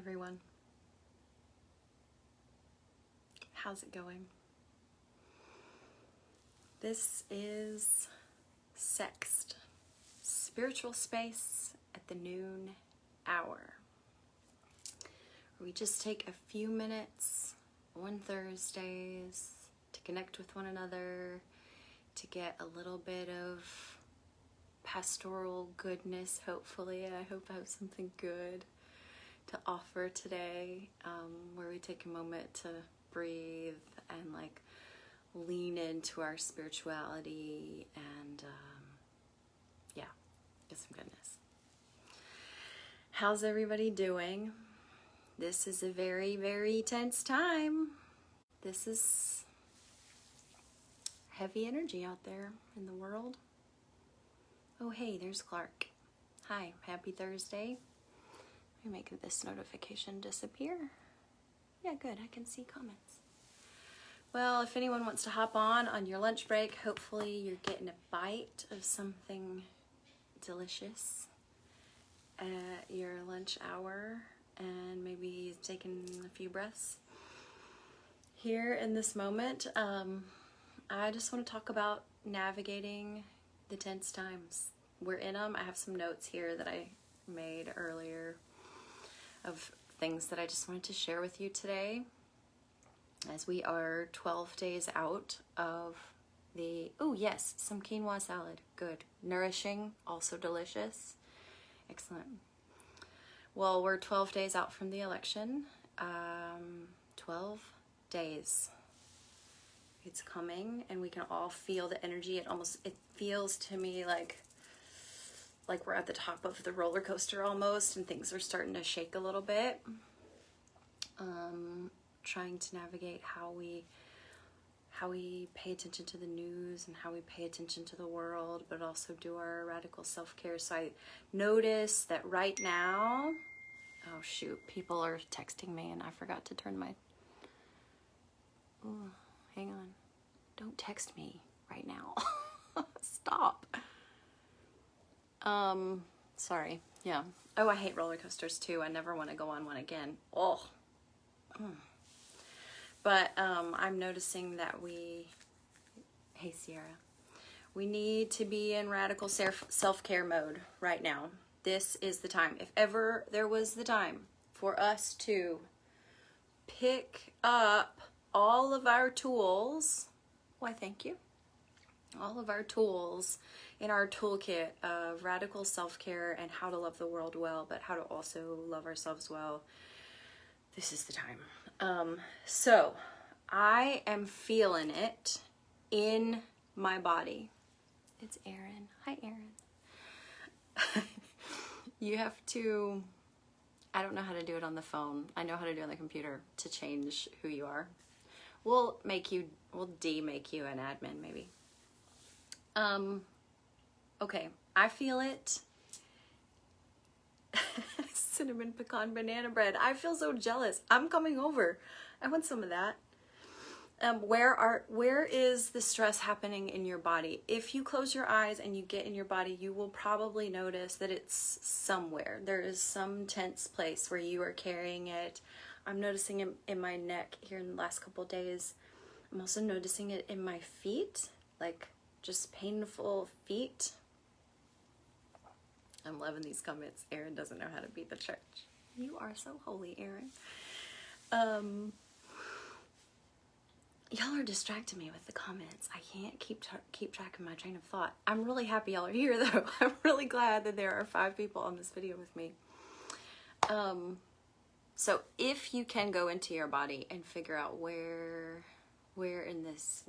everyone. How's it going? This is Sext, spiritual space at the noon hour. We just take a few minutes on Thursdays to connect with one another, to get a little bit of pastoral goodness, hopefully. I hope I have something good to offer today, where we take a moment to breathe and lean into our spirituality and get some goodness. How's everybody doing? This is a very, very tense time. This is heavy energy out there in the world. Oh, hey, there's Clark. Hi, happy Thursday. Let me make this notification disappear. Yeah, good, I can see comments. Well, if anyone wants to hop on your lunch break, hopefully you're getting a bite of something delicious at your lunch hour and maybe taking a few breaths. Here in this moment, I just want to talk about navigating the tense times. We're in them. I have some notes here that I made earlier of things that I just wanted to share with you today, as we are 12 days out of the, oh yes, some quinoa salad, good, nourishing, also delicious, excellent. Well, we're 12 days out from the election, 12 days. It's coming, and we can all feel the energy. It feels to me like we're at the top of the roller coaster almost, and things are starting to shake a little bit. Trying to navigate how we pay attention to the news and how we pay attention to the world, but also do our radical self-care. So I notice that right now, oh shoot, people are texting me and I forgot to turn my, ooh, hang on. Don't text me right now. Stop. Sorry. Yeah. Oh, I hate roller coasters too. I never want to go on one again. Oh. But I'm noticing that hey Sierra, we need to be in radical self-care mode right now. This is the time. If ever there was the time for us to pick up all of our tools, why thank you, all of our tools in our toolkit of radical self-care and how to love the world well, but how to also love ourselves well, this is the time. So I am feeling it in my body. It's Erin. Hi, Erin. You have to, I don't know how to do it on the phone. I know how to do it on the computer to change who you are. We'll make you an admin maybe. Okay, I feel it. Cinnamon pecan banana bread. I feel so jealous. I'm coming over. I want some of that. Where is the stress happening in your body? If you close your eyes and you get in your body, you will probably notice that it's somewhere. There is some tense place where you are carrying it. I'm noticing it in my neck here in the last couple of days. I'm also noticing it in my feet, like just painful feet. I'm loving these comments. Erin doesn't know how to beat the church. You are so holy, Erin. Y'all are distracting me with the comments. I can't keep track of my train of thought. I'm really happy y'all are here, though. I'm really glad that there are 5 people on this video with me. So if you can go into your body and figure out where in this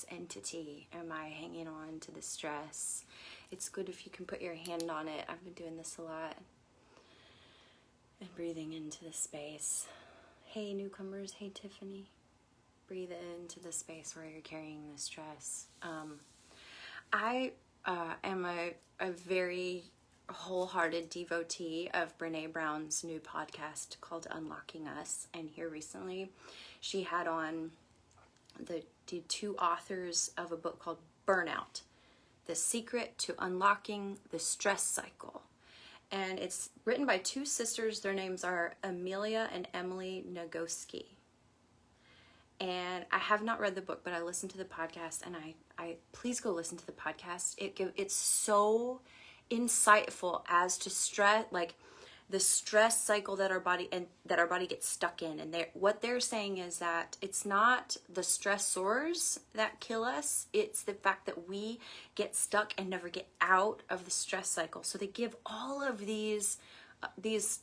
entity am I hanging on to the stress, it's good if you can put your hand on it. I've been doing this a lot. And breathing into the space. Hey, newcomers. Hey, Tiffany. Breathe into the space where you're carrying the stress. I am a very wholehearted devotee of Brene Brown's new podcast called Unlocking Us. And here recently, she had on the 2 authors of a book called Burnout: The Secret to Unlocking the Stress Cycle. And it's written by two sisters. Their names are Amelia and Emily Nagoski. And I have not read the book, but I listened to the podcast, and I please go listen to the podcast. It's so insightful as to stress, like the stress cycle that our body gets stuck in. And what they're saying is that it's not the stressors that kill us, it's the fact that we get stuck and never get out of the stress cycle. So they give all of these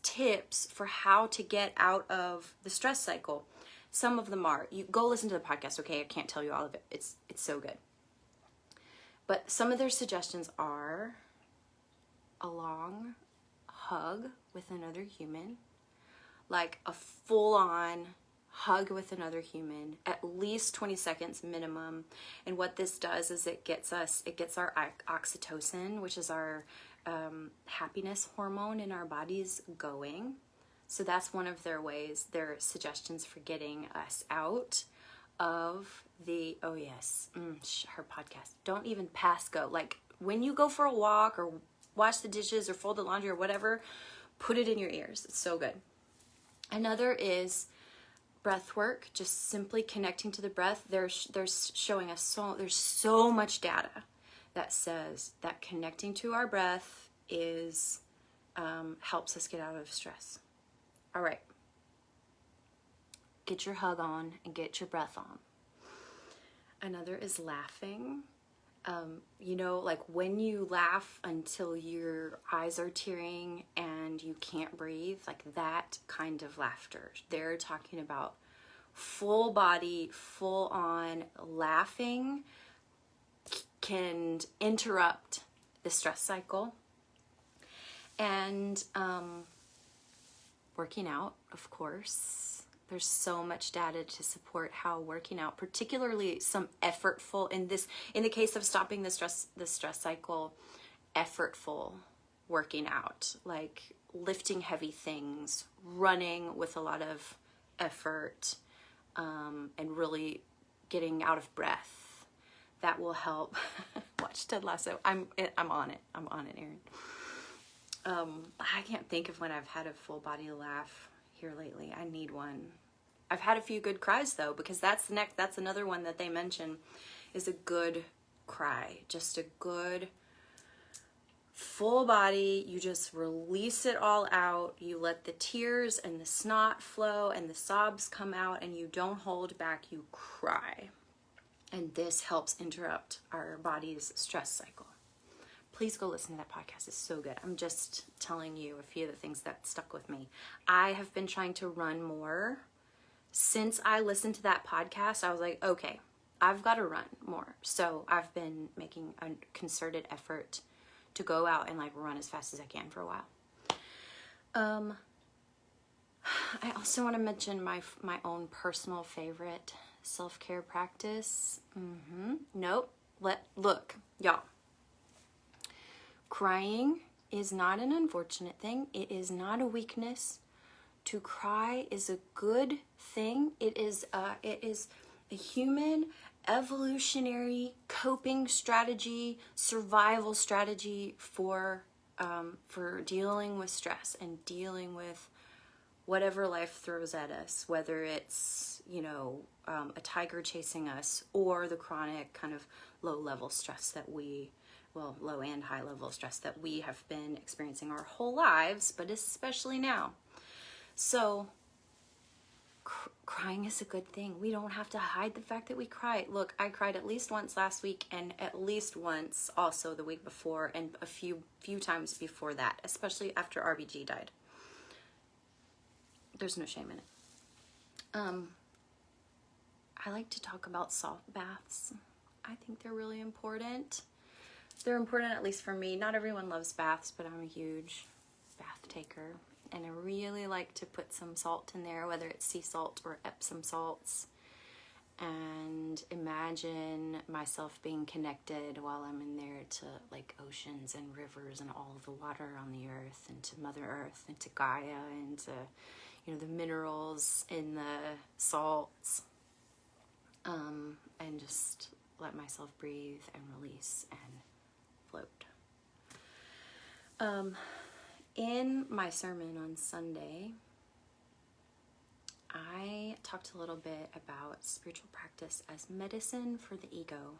tips for how to get out of the stress cycle. Some of them are, you go listen to the podcast, okay? I can't tell you all of it. It's so good. But some of their suggestions are a long hug with another human, like a full-on hug with another human, at least 20 seconds minimum. And what this does is it gets our oxytocin, which is our happiness hormone in our bodies, going. So that's one of their suggestions for getting us out of the, her podcast. Don't even pass go. Like when you go for a walk or wash the dishes or fold the laundry or whatever, put it in your ears. It's so good. Another is breath work, just simply connecting to the breath. They're showing us there's so much data that says that connecting to our breath is helps us get out of stress. All right. Get your hug on and get your breath on. Another is laughing. Like when you laugh until your eyes are tearing and you can't breathe, like that kind of laughter. They're talking about full body, full on laughing can interrupt the stress cycle. And working out, of course. There's so much data to support how working out, particularly some effortful, in the case of stopping the stress cycle, effortful working out, like lifting heavy things, running with a lot of effort, and really getting out of breath. That will help. Watch Ted Lasso. I'm on it. I'm on it, Erin. I can't think of when I've had a full body laugh here lately. I need one. I've had a few good cries though, because that's another one that they mention is a good cry. Just a good full body. You just release it all out. You let the tears and the snot flow and the sobs come out, and you don't hold back. You cry. And this helps interrupt our body's stress cycle. Please go listen to that podcast. It's so good. I'm just telling you a few of the things that stuck with me. I have been trying to run more. Since I listened to that podcast, I was like, okay, I've got to run more. So I've been making a concerted effort to go out and like run as fast as I can for a while. I also want to mention my own personal favorite self-care practice. Look, y'all. Crying is not an unfortunate thing. It is not a weakness. To cry is a good thing. It is a human evolutionary coping strategy, survival strategy for dealing with stress and dealing with whatever life throws at us, whether it's a tiger chasing us or the chronic kind of low-level stress that low and high-level stress that we have been experiencing our whole lives, but especially now. So, crying is a good thing. We don't have to hide the fact that we cry. Look, I cried at least once last week, and at least once also the week before, and a few times before that, especially after RBG died. There's no shame in it. I like to talk about salt baths. I think they're really important. They're important, at least for me. Not everyone loves baths, but I'm a huge bath taker. And I really like to put some salt in there, whether it's sea salt or Epsom salts. And imagine myself being connected while I'm in there to like oceans and rivers and all of the water on the earth, and to Mother Earth and to Gaia and to, the minerals in the salts. And just let myself breathe and release and float. In my sermon on Sunday, I talked a little bit about spiritual practice as medicine for the ego.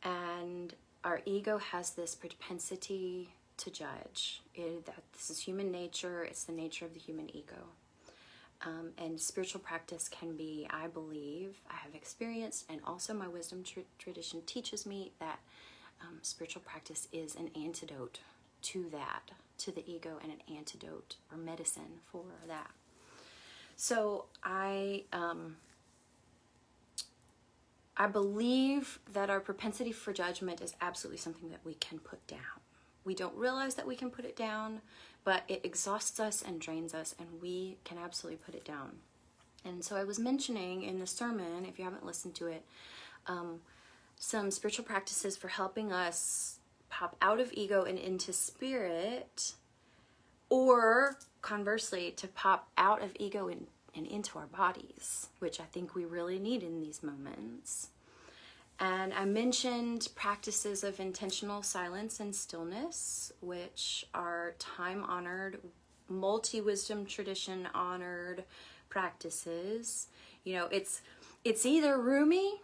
And our ego has this propensity to judge. That this is human nature. It's the nature of the human ego. And spiritual practice can be, I believe, I have experienced, and also my wisdom tradition teaches me that spiritual practice is an antidote to that, to the ego, and an antidote or medicine for that. So I believe that our propensity for judgment is absolutely something that we can put down. We don't realize that we can put it down, but it exhausts us and drains us, and we can absolutely put it down. And so I was mentioning in the sermon, if you haven't listened to it, some spiritual practices for helping us pop out of ego and into spirit, or conversely, to pop out of ego and into our bodies, which I think we really need in these moments. And I mentioned practices of intentional silence and stillness, which are time-honored, multi-wisdom tradition-honored practices. You know, it's either Rumi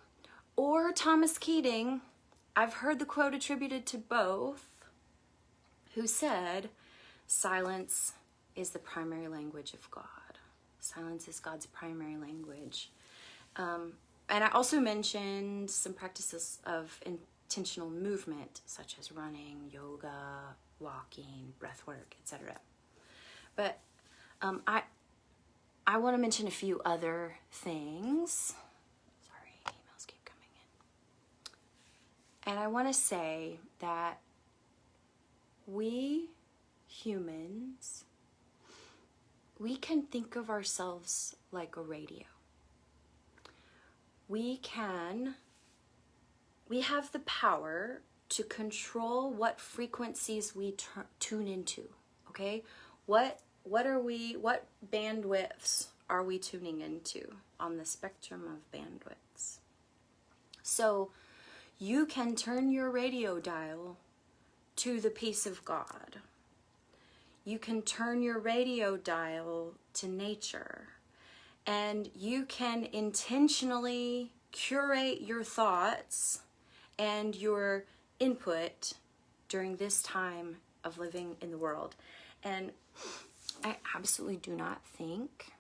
or Thomas Keating. I've heard the quote attributed to both, who said, "Silence is the primary language of God." Silence is God's primary language. And I also mentioned some practices of intentional movement, such as running, yoga, walking, breath work, etc. But I want to mention a few other things. Sorry, emails keep coming in. And I want to say that we humans, we can think of ourselves like a radio. We have the power to control what frequencies we tune into, okay? What bandwidths are we tuning into on the spectrum of bandwidths? So you can turn your radio dial to the peace of God. You can turn your radio dial to nature. And you can intentionally curate your thoughts and your input during this time of living in the world. And I absolutely do not think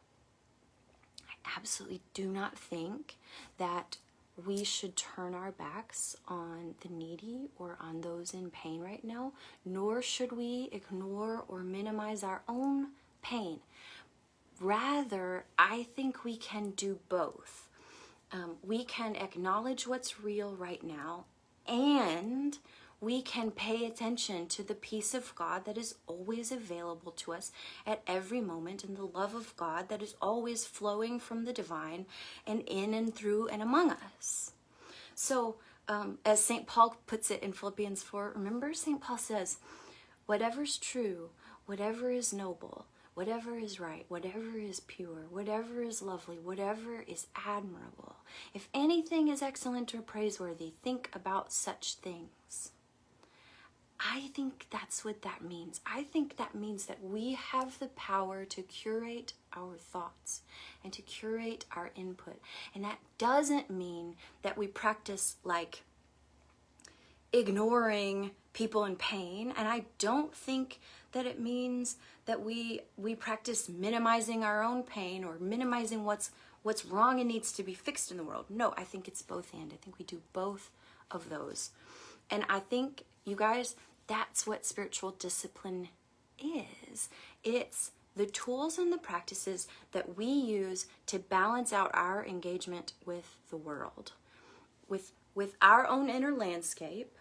that we should turn our backs on the needy or on those in pain right now, nor should we ignore or minimize our own pain. Rather, I think we can do both. We can acknowledge what's real right now, and we can pay attention to the peace of God that is always available to us at every moment, and the love of God that is always flowing from the divine and in and through and among us. So, as St. Paul puts it in Philippians 4, remember St. Paul says, whatever's true, whatever is noble, whatever is right, whatever is pure, whatever is lovely, whatever is admirable, if anything is excellent or praiseworthy, think about such things. I think that's what that means. I think that means that we have the power to curate our thoughts and to curate our input. And that doesn't mean that we practice like ignoring people in pain. And I don't think that it means that we practice minimizing our own pain or minimizing what's wrong and needs to be fixed in the world. No, I think it's both and. I think we do both of those. And I think, you guys, that's what spiritual discipline is. It's the tools and the practices that we use to balance out our engagement with the world, with our own inner landscape,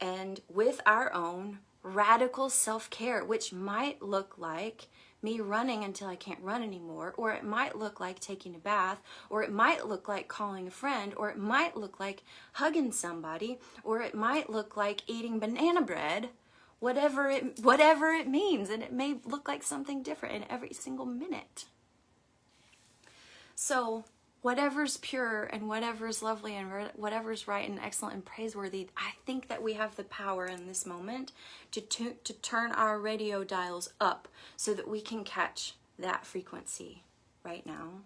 and with our own radical self-care, which might look like me running until I can't run anymore, or it might look like taking a bath, or it might look like calling a friend, or it might look like hugging somebody, or it might look like eating banana bread, whatever it means, and it may look like something different in every single minute. So whatever's pure and whatever's lovely and whatever's right and excellent and praiseworthy, I think that we have the power in this moment to turn our radio dials up so that we can catch that frequency right now,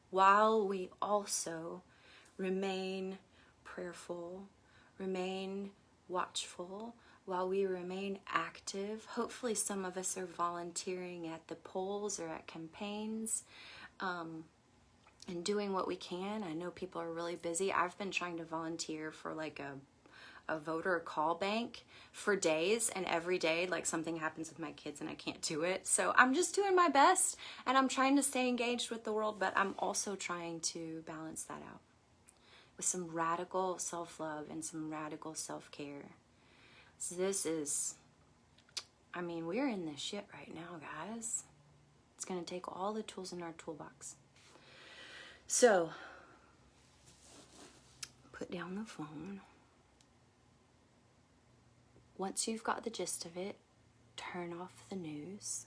while we also remain prayerful, remain watchful, while we remain active. Hopefully some of us are volunteering at the polls or at campaigns, and doing what we can. I know people are really busy. I've been trying to volunteer for like a voter call bank for days, and every day like something happens with my kids and I can't do it. So I'm just doing my best, and I'm trying to stay engaged with the world, but I'm also trying to balance that out with some radical self-love and some radical self-care. So this is, I mean, we're in this shit right now, guys. It's going to take all the tools in our toolbox. So, put down the phone. Once you've got the gist of it, turn off the news.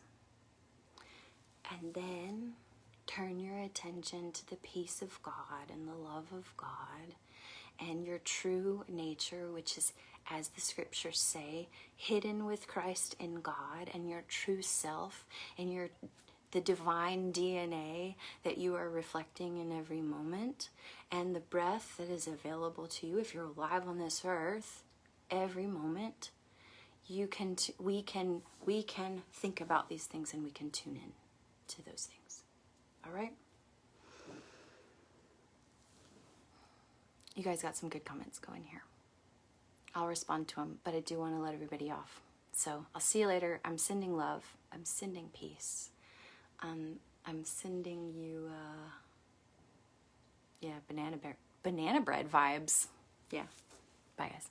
And then turn your attention to the peace of God and the love of God and your true nature, which is, as the scriptures say, hidden with Christ in God, and your true self and the divine DNA that you are reflecting in every moment, and the breath that is available to you if you're alive on this earth every moment. We can think about these things, and we can tune in to those things. All right? You guys got some good comments going here. I'll respond to them, but I do want to let everybody off. So I'll see you later. I'm sending love. I'm sending peace. I'm sending you, banana bread vibes. Yeah. Bye, guys.